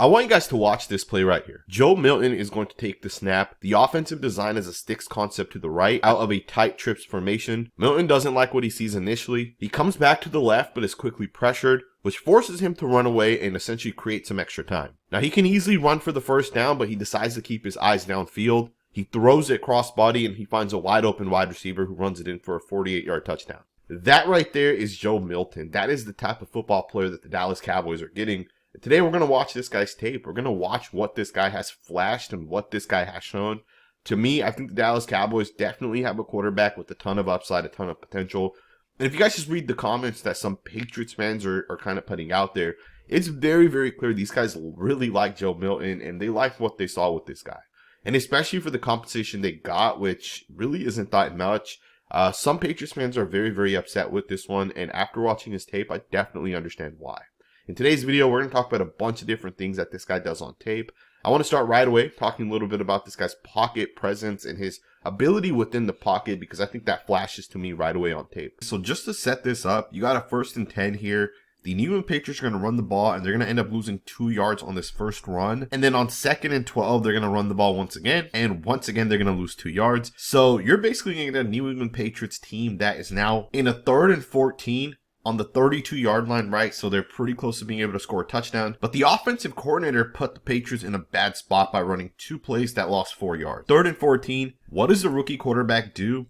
I want you guys to watch this play right here. Joe Milton is going to take the snap. The offensive design is a sticks concept to the right out of a tight trips formation. Milton doesn't like what he sees initially. He comes back to the left but is quickly pressured, which forces him to run away and essentially create some extra time. Now he can easily run for the first down, but he decides to keep his eyes downfield. He throws it cross-body and he finds a wide open wide receiver who runs it in for a 48-yard touchdown. That right there is Joe Milton. That is the type of football player that the Dallas Cowboys are getting. Today we're going to watch this guy's tape. We're going to watch what this guy has flashed and what this guy has shown. To me, I think the Dallas Cowboys definitely have a quarterback with a ton of upside, a ton of potential. And if you guys just read the comments that some Patriots fans are kind of putting out there, it's very, very clear these guys really like Joe Milton and they like what they saw with this guy. And especially for the compensation they got, which really isn't that much. Some Patriots fans are very, very upset with this one. And after watching his tape, I definitely understand why. In today's video, we're going to talk about a bunch of different things that this guy does on tape. I want to start right away talking a little bit about this guy's pocket presence and his ability within the pocket, because I think that flashes to me right away on tape. So just to set this up, you got a 1st and 10 here. The New England Patriots are going to run the ball and they're going to end up losing 2 yards on this first run. And then on 2nd and 12, they're going to run the ball once again. And once again, they're going to lose 2 yards. So you're basically going to get a New England Patriots team that is now in a 3rd and 14 on the 32-yard line, right? So they're pretty close to being able to score a touchdown. But the offensive coordinator put the Patriots in a bad spot by running 2 plays that lost 4 yards. 3rd and 14, what does the rookie quarterback do?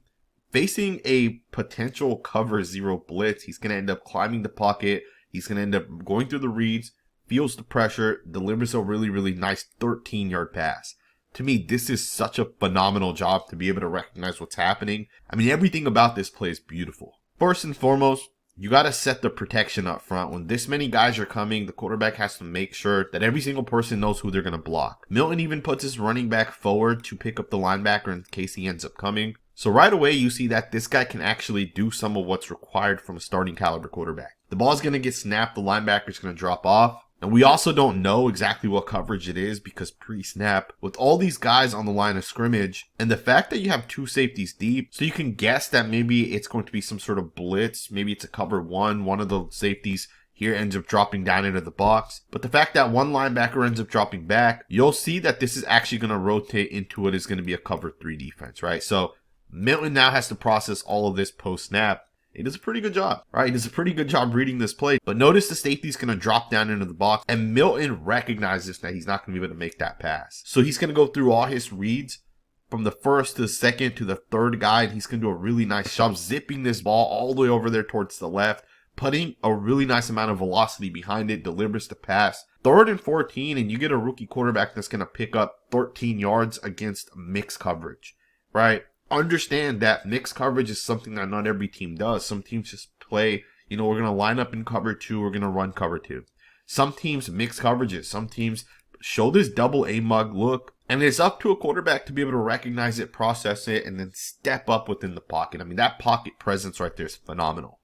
Facing a potential cover 0 blitz, he's going to end up climbing the pocket. He's going to end up going through the reads, feels the pressure, delivers a really, really nice 13-yard pass. To me, this is such a phenomenal job to be able to recognize what's happening. I mean, everything about this play is beautiful. First and foremost, you got to set the protection up front. When this many guys are coming, the quarterback has to make sure that every single person knows who they're going to block. Milton even puts his running back forward to pick up the linebacker in case he ends up coming. So right away, you see that this guy can actually do some of what's required from a starting caliber quarterback. The ball's going to get snapped, the linebacker's going to drop off. And we also don't know exactly what coverage it is because pre-snap, with all these guys on the line of scrimmage, and the fact that you have 2 safeties deep, so you can guess that maybe it's going to be some sort of blitz. Maybe it's a cover 1. One of the safeties here ends up dropping down into the box. But the fact that one linebacker ends up dropping back, you'll see that this is actually going to rotate into what is going to be a cover 3 defense, right? So Milton now has to process all of this post-snap. He does a pretty good job, right? He does a pretty good job reading this play. But notice the safety's going to drop down into the box. And Milton recognizes that he's not going to be able to make that pass. So he's going to go through all his reads from the 1st to the 2nd to the 3rd guy. And he's going to do a really nice job zipping this ball all the way over there towards the left. Putting a really nice amount of velocity behind it. Delivers the pass. 3rd and 14. And you get a rookie quarterback that's going to pick up 13 yards against mixed coverage, right? Understand that mixed coverage is something that not every team does. Some teams just play, we're going to line up in cover 2, we're going to run cover 2. Some teams mix coverages. Some teams show this double A-mug look. And it's up to a quarterback to be able to recognize it, process it, and then step up within the pocket. I mean, that pocket presence right there is phenomenal.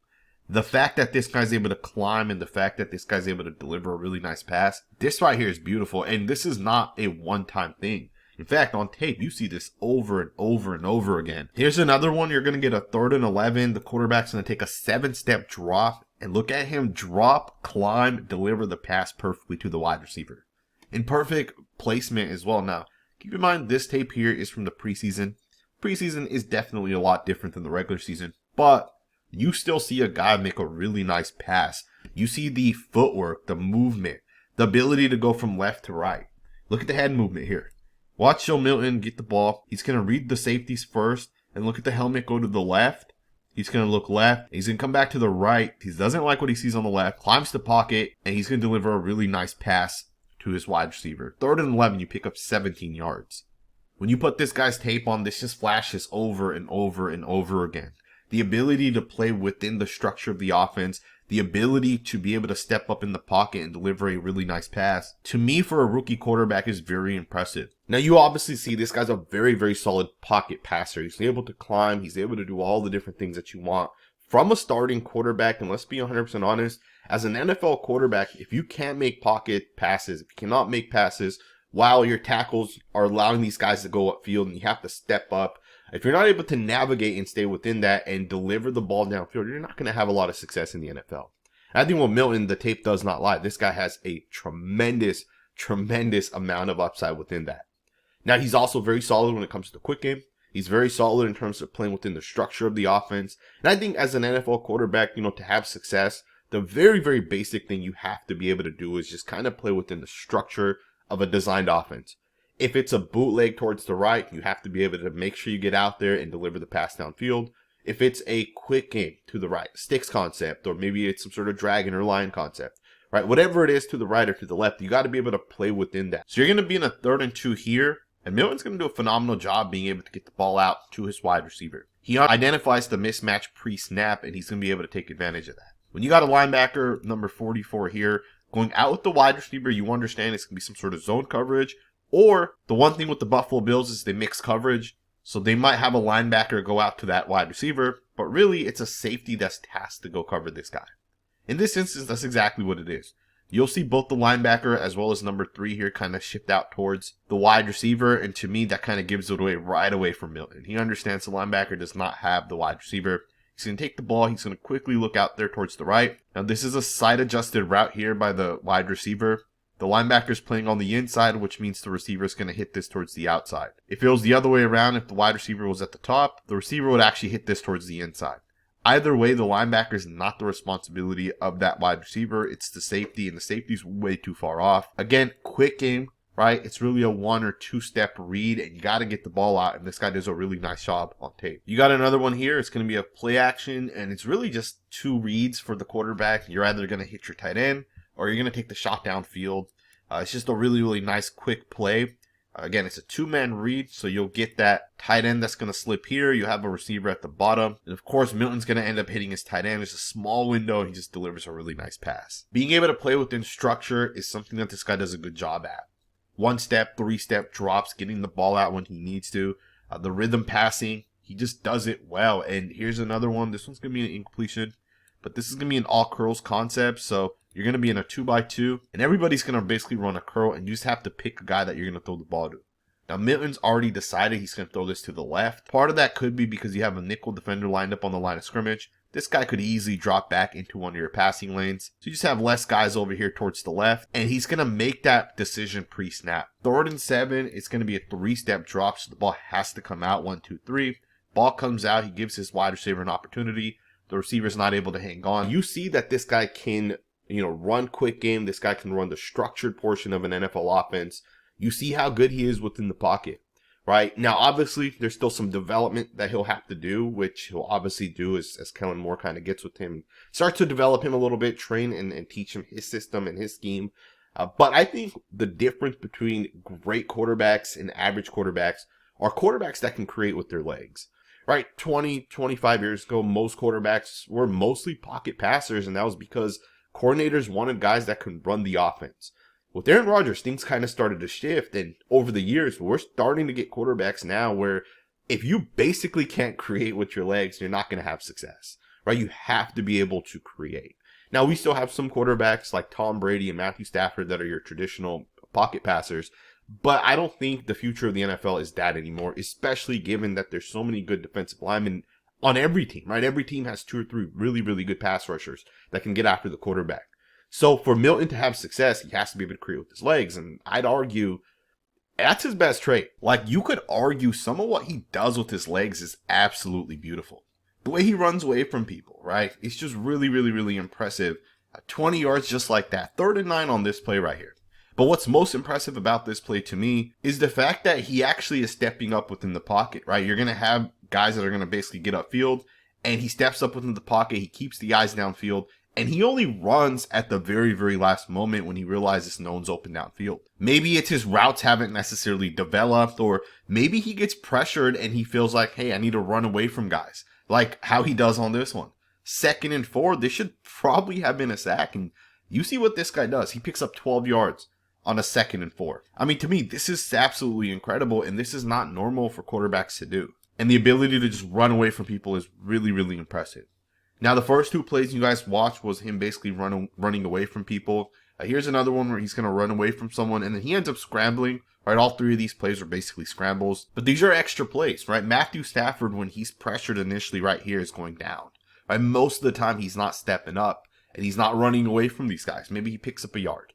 The fact that this guy's able to climb and the fact that this guy's able to deliver a really nice pass, this right here is beautiful. And this is not a one-time thing. In fact, on tape, you see this over and over and over again. Here's another one. You're going to get a 3rd and 11. The quarterback's going to take a 7-step drop. And look at him drop, climb, deliver the pass perfectly to the wide receiver. In perfect placement as well. Now, keep in mind, this tape here is from the preseason. Preseason is definitely a lot different than the regular season. But you still see a guy make a really nice pass. You see the footwork, the movement, the ability to go from left to right. Look at the head movement here. Watch Joe Milton get the ball. He's going to read the safeties first and look at the helmet go to the left. He's going to look left. He's going to come back to the right. He doesn't like what he sees on the left. Climbs the pocket and he's going to deliver a really nice pass to his wide receiver. 3rd and 11, you pick up 17 yards. When you put this guy's tape on, this just flashes over and over and over again. The ability to play within the structure of the offense, the ability to be able to step up in the pocket and deliver a really nice pass, to me, for a rookie quarterback, is very impressive. Now, you obviously see this guy's a very, very solid pocket passer. He's able to climb. He's able to do all the different things that you want from a starting quarterback. And let's be 100% honest, as an NFL quarterback, if you can't make pocket passes, if you cannot make passes while your tackles are allowing these guys to go upfield and you have to step up, if you're not able to navigate and stay within that and deliver the ball downfield, you're not going to have a lot of success in the NFL. I think with Milton, the tape does not lie. This guy has a tremendous tremendous amount of upside within that. Now, he's also very solid when it comes to the quick game. He's very solid in terms of playing within the structure of the offense. And I think as an NFL quarterback, to have success, the very, very basic thing you have to be able to do is just kind of play within the structure of a designed offense. If it's a bootleg towards the right, you have to be able to make sure you get out there and deliver the pass downfield. If it's a quick game to the right, sticks concept, or maybe it's some sort of dragon or lion concept, right? Whatever it is to the right or to the left, you got to be able to play within that. So you're going to be in a 3rd and 2 here. And Milton's going to do a phenomenal job being able to get the ball out to his wide receiver. He identifies the mismatch pre-snap, and he's going to be able to take advantage of that. When you got a linebacker, number 44 here, going out with the wide receiver, you understand it's going to be some sort of zone coverage. Or the one thing with the Buffalo Bills is they mix coverage. So they might have a linebacker go out to that wide receiver, but really it's a safety that's tasked to go cover this guy. In this instance, that's exactly what it is. You'll see both the linebacker as well as number 3 here kind of shift out towards the wide receiver. And to me, that kind of gives it away right away from Milton. He understands the linebacker does not have the wide receiver. He's going to take the ball. He's going to quickly look out there towards the right. Now, this is a side adjusted route here by the wide receiver. The linebacker's playing on the inside, which means the receiver is going to hit this towards the outside. If it was the other way around, if the wide receiver was at the top, the receiver would actually hit this towards the inside. Either way, the linebacker is not the responsibility of that wide receiver. It's the safety, and the safety's way too far off. Again, quick game, right? It's really a 1 or 2 step read, and you got to get the ball out, and this guy does a really nice job on tape. You got another one here. It's going to be a play action, and it's really just 2 reads for the quarterback. You're either going to hit your tight end, or you're going to take the shot downfield. It's just a really, really nice quick play. Again, it's a 2-man read, so you'll get that tight end that's going to slip here. You have a receiver at the bottom. And of course, Milton's going to end up hitting his tight end. It's a small window, and he just delivers a really nice pass. Being able to play within structure is something that this guy does a good job at. 1-step, 3-step drops, getting the ball out when he needs to. The rhythm passing, he just does it well. And here's another one. This one's going to be an incompletion, but this is going to be an all curls concept. So you're going to be in a 2x2, and everybody's going to basically run a curl, and you just have to pick a guy that you're going to throw the ball to. Now, Milton's already decided he's going to throw this to the left. Part of that could be because you have a nickel defender lined up on the line of scrimmage. This guy could easily drop back into one of your passing lanes. So you just have less guys over here towards the left, and he's going to make that decision pre-snap. 3rd and 7, it's going to be a 3-step drop, so the ball has to come out. 1, 2, 3. Ball comes out. He gives his wide receiver an opportunity. The receiver's not able to hang on. You see that this guy can run quick game. This guy can run the structured portion of an NFL offense. You see how good he is within the pocket, right? Now, obviously, there's still some development that he'll have to do, which he'll obviously do as Kellen Moore kind of gets with him. Starts to develop him a little bit, train and teach him his system and his scheme. But I think the difference between great quarterbacks and average quarterbacks are quarterbacks that can create with their legs. Right, 20, 25 years ago, most quarterbacks were mostly pocket passers, and that was because coordinators wanted guys that could run the offense. With Aaron Rodgers, things kind of started to shift, and over the years, we're starting to get quarterbacks now where if you basically can't create with your legs, you're not going to have success, right? You have to be able to create. Now, we still have some quarterbacks like Tom Brady and Matthew Stafford that are your traditional pocket passers, but I don't think the future of the NFL is that anymore, especially given that there's so many good defensive linemen on every team, right? Every team has 2 or 3 really, really good pass rushers that can get after the quarterback. So for Milton to have success, he has to be able to create with his legs. And I'd argue that's his best trait. Like, you could argue some of what he does with his legs is absolutely beautiful. The way he runs away from people, right? It's just really, really, really impressive. 20 yards just like that. 3rd and 9 on this play right here. But what's most impressive about this play to me is the fact that he actually is stepping up within the pocket, right? You're going to have guys that are going to basically get upfield, and he steps up within the pocket. He keeps the eyes downfield. And he only runs at the very, very last moment when he realizes no one's open downfield. Maybe it's his routes haven't necessarily developed, or maybe he gets pressured and he feels like, hey, I need to run away from guys. Like how he does on this one. 2nd and 4, this should probably have been a sack. And you see what this guy does. He picks up 12 yards on a 2nd and 4. I mean, to me, this is absolutely incredible, and this is not normal for quarterbacks to do. And the ability to just run away from people is really, really impressive. Now, the first 2 plays you guys watched was him basically running away from people. Here's another one where he's going to run away from someone, and then he ends up scrambling. Right, all 3 of these plays are basically scrambles. But these are extra plays, right? Matthew Stafford, when he's pressured initially right here, is going down. Right, most of the time, he's not stepping up, and he's not running away from these guys. Maybe he picks up a yard.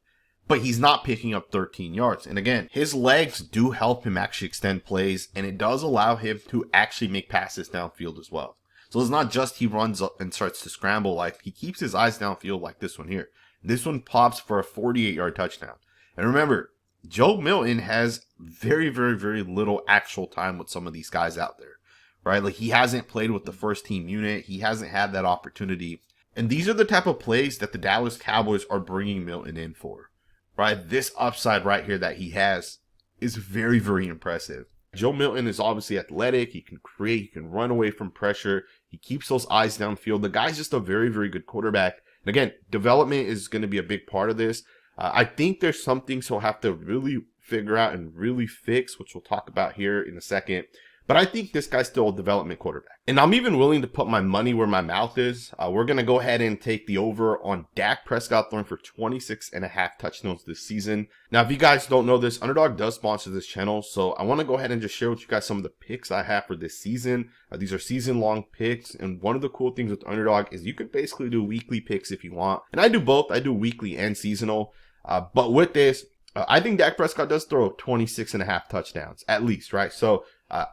but he's not picking up 13 yards. And again, his legs do help him actually extend plays, and it does allow him to actually make passes downfield as well. So it's not just he runs up and starts to scramble, like he keeps his eyes downfield like this one here. This one pops for a 48-yard touchdown. And remember, Joe Milton has very, very, very little actual time with some of these guys out there, right? Like he hasn't played with the first team unit. He hasn't had that opportunity. And these are the type of plays that the Dallas Cowboys are bringing Milton in for, right? This upside right here that he has is very, very impressive. Joe Milton is obviously athletic. He can create, he can run away from pressure. He keeps those eyes downfield. The guy's just a very, very good quarterback. And again, development is going to be a big part of this. I think there's some things he'll have to really figure out and really fix, which we'll talk about here in a second. But I think this guy's still a development quarterback. And I'm even willing to put my money where my mouth is. We're going to go ahead and take the over on Dak Prescott throwing for 26.5 touchdowns this season. Now, if you guys don't know this, Underdog does sponsor this channel. So I want to go ahead and just share with you guys some of the picks I have for this season. These are season-long picks. And one of the cool things with Underdog is you can basically do weekly picks if you want. And I do both. I do weekly and seasonal. But with this, I think Dak Prescott does throw 26.5 touchdowns, at least, right? So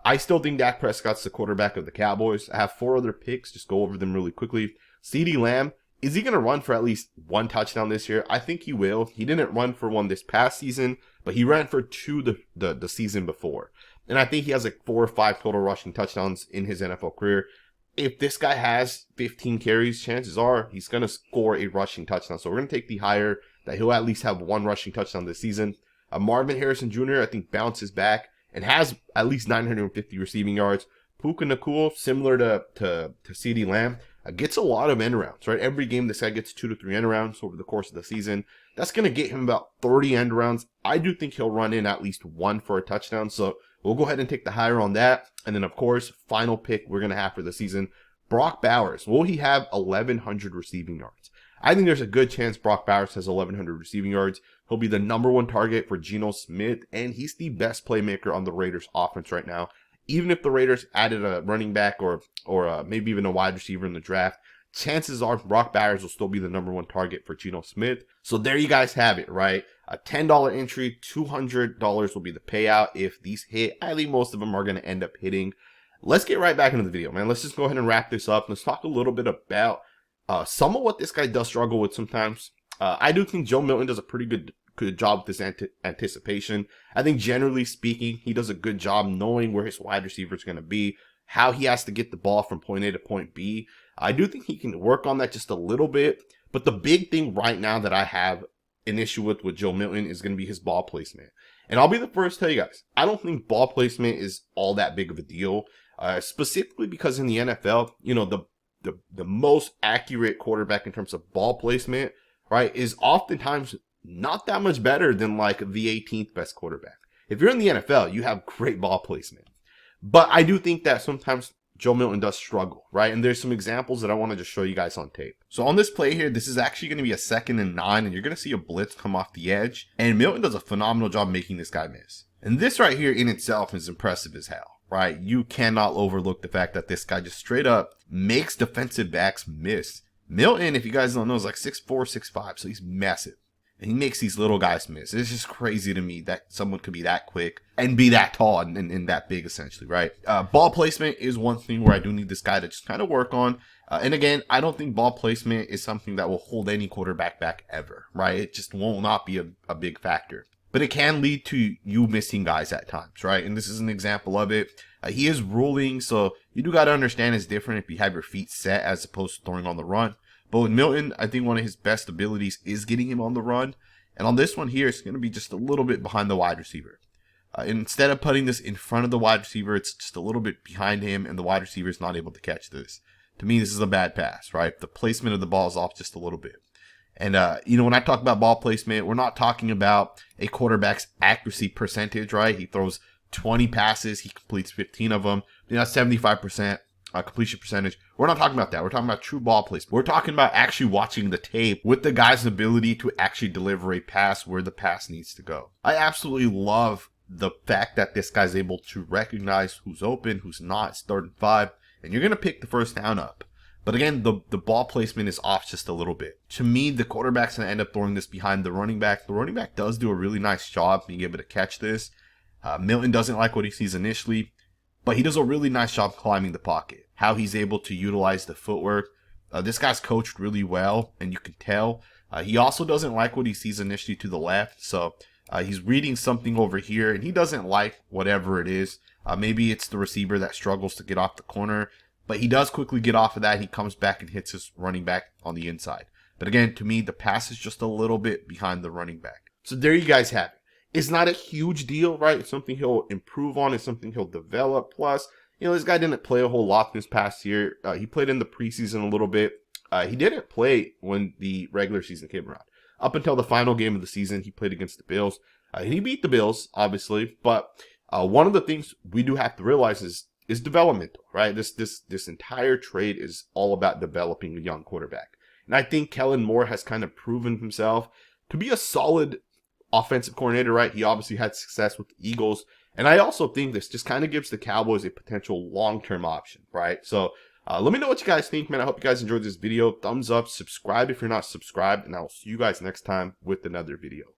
I still think Dak Prescott's the quarterback of the Cowboys. I have 4 other picks. Just go over them really quickly. CeeDee Lamb, is he going to run for at least 1 touchdown this year? I think he will. He didn't run for 1 this past season, but he ran for 2 the season before. And I think he has like 4 or 5 total rushing touchdowns in his NFL career. If this guy has 15 carries, chances are he's going to score a rushing touchdown. So we're going to take the higher that he'll at least have 1 rushing touchdown this season. Marvin Harrison Jr., I think, bounces back and has at least 950 receiving yards. Puka Nacua, similar to CeeDee Lamb, gets a lot of end rounds, right? Every game, this guy gets 2 to 3 end rounds over the course of the season. That's going to get him about 30 end rounds. I do think he'll run in at least 1 for a touchdown. So we'll go ahead and take the higher on that. And then, of course, final pick we're going to have for the season, Brock Bowers. Will he have 1,100 receiving yards? I think there's a good chance Brock Bowers has 1,100 receiving yards. He'll be the #1 target for Geno Smith, and he's the best playmaker on the Raiders offense right now. Even if the Raiders added a running back or maybe even a wide receiver in the draft, chances are Brock Bowers will still be the #1 target for Geno Smith. So there you guys have it, right? A $10 entry, $200 will be the payout if these hit. I think most of them are going to end up hitting. Let's get right back into the video, man. Let's just go ahead and wrap this up. Let's talk a little bit about some of what this guy does struggle with sometimes. I do think Joe Milton does a pretty good job with this anticipation. I think generally speaking, he does a good job knowing where his wide receiver is going to be, how he has to get the ball from point A to point B. I do think he can work on that just a little bit. But the big thing right now that I have an issue with Joe Milton is going to be his ball placement. And I'll be the first to tell you guys, I don't think ball placement is all that big of a deal. Specifically because in the NFL, you know, the most accurate quarterback in terms of ball placement, right, is oftentimes not that much better than like the 18th best quarterback. If you're in the NFL, you have great ball placement. But I do think that sometimes Joe Milton does struggle, right? And there's some examples that I want to just show you guys on tape. So on this play here, this is actually going to be a 2nd and 9, and you're going to see a blitz come off the edge. And Milton does a phenomenal job making this guy miss. And this right here in itself is impressive as hell, right? You cannot overlook the fact that this guy just straight up makes defensive backs miss. Milton, if you guys don't know, is like 6'4", 6'5", so he's massive. And he makes these little guys miss. It's just crazy to me that someone could be that quick and be that tall and that big, essentially, right? Ball placement is one thing where I do need this guy to just kind of work on. And again, I don't think ball placement is something that will hold any quarterback back ever, right? It just will not be a big factor. But it can lead to you missing guys at times, right? And this is an example of it. He is ruling, so you do got to understand it's different if you have your feet set as opposed to throwing on the run. But with Milton, I think one of his best abilities is getting him on the run. And on this one here, it's going to be just a little bit behind the wide receiver. Instead of putting this in front of the wide receiver, it's just a little bit behind him, and the wide receiver is not able to catch this. To me, this is a bad pass, right? The placement of the ball is off just a little bit. And, when I talk about ball placement, we're not talking about a quarterback's accuracy percentage, right? He throws 20 passes, he completes 15 of them. That's 75%. Completion percentage. We're not talking about that. We're talking about true ball placement. We're talking about actually watching the tape with the guy's ability to actually deliver a pass where the pass needs to go. I absolutely love the fact that this guy's able to recognize who's open, who's not. It's 3rd and 5, and you're going to pick the first down up. But again, the ball placement is off just a little bit. To me, the quarterback's going to end up throwing this behind the running back. The running back does do a really nice job being able to catch this. Milton doesn't like what he sees initially, but he does a really nice job climbing the pocket. How he's able to utilize the footwork. This guy's coached really well, and you can tell. He also doesn't like what he sees initially to the left, so he's reading something over here, and he doesn't like whatever it is. Maybe it's the receiver that struggles to get off the corner, but he does quickly get off of that. He comes back and hits his running back on the inside. But again, to me, the pass is just a little bit behind the running back. So there you guys have it. It's not a huge deal, right? It's something he'll improve on. It's something he'll develop. Plus, this guy didn't play a whole lot this past year. He played in the preseason a little bit. He didn't play when the regular season came around. Up until the final game of the season, he played against the Bills. And he beat the Bills, obviously. But one of the things we do have to realize is developmental, right? This entire trade is all about developing a young quarterback. And I think Kellen Moore has kind of proven himself to be a solid offensive coordinator, right? He obviously had success with the Eagles. And I also think this just kind of gives the Cowboys a potential long-term option, right? So let me know what you guys think, man. I hope you guys enjoyed this video. Thumbs up, subscribe if you're not subscribed, and I'll see you guys next time with another video.